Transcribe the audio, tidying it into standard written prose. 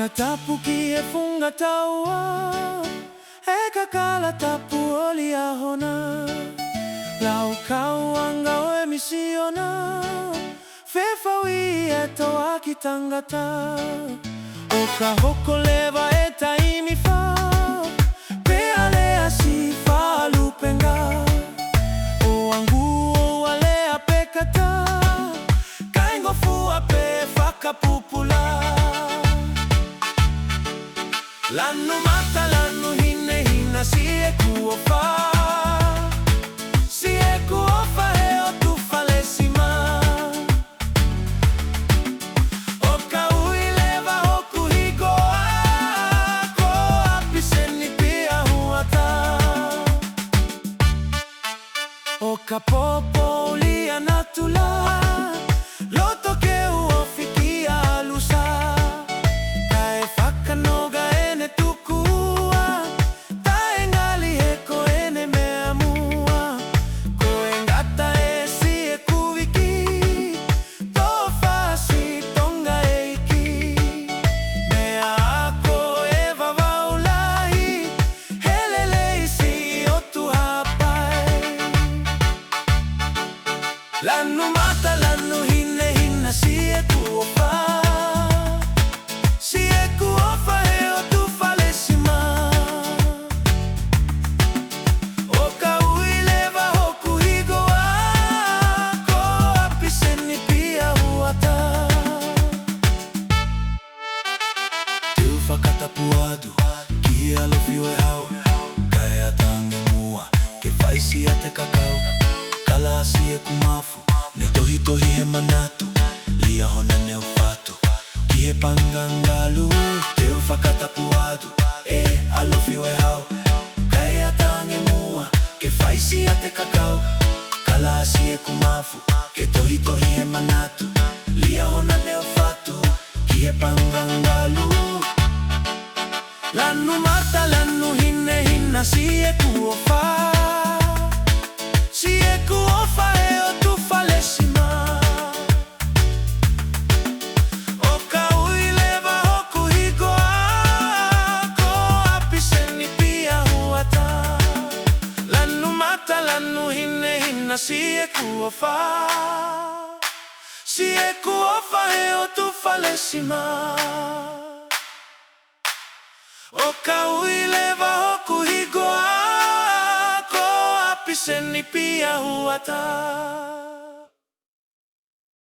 tapu kie funga taua, eka kala tapu oli ahona. Lau kau anga oe misiona, fefawi e toa ki tangata. O ka hoko lewa e taimi wha, pe alea si wha lupenga. O angu o alea pekata, kaingo fua pe whakapupula. Lanu mata lanu hine hina si e kuofa. Si e kuofa e o tu falesima. O ka ui lewa hoku higoa, ko api seni pia huata. O ka popo ulia natula, loto ke ua fikia alusa. Kae whakanoga ene tukua, tae ngali he ko ene mea mua. Ko e ngata e si e kuviki, tō whasi tonga e iki. Mea ako e wawaulahi, helele isi o tu hapai. Lanu mata lanu hine hina si e kuofa. Si e kuofa e o tu falesima. O ka ui lewa hoku higoa, ko api seni pia huata. Tu whakatapu adu, ki alofi o e hau. Kai atange mua, ke whaisi a te kakau. Kala si e kumafu, ne tohi tohi he manatu. Lia hona neo whatu, ki he pangangalu. Te o whakatapu adu, e alofi o e hau. Kai atange mua, ke whaisi a te kakau. Kala si e kumafu, ke tohi tohi he manatu. Lia hona neo whatu, ki he pangangalu. Lanu mata lanu hine hina si e kuofa. Si e kuofa e o tu falesima. O ka ui lewa hoku higoa, ko api seni pia huata. Lanu mata lanu hine hina si e kuofa. Si e kuofa e o tu falesima. O ka ui lewa hoku higoa, ko api seni pia huata.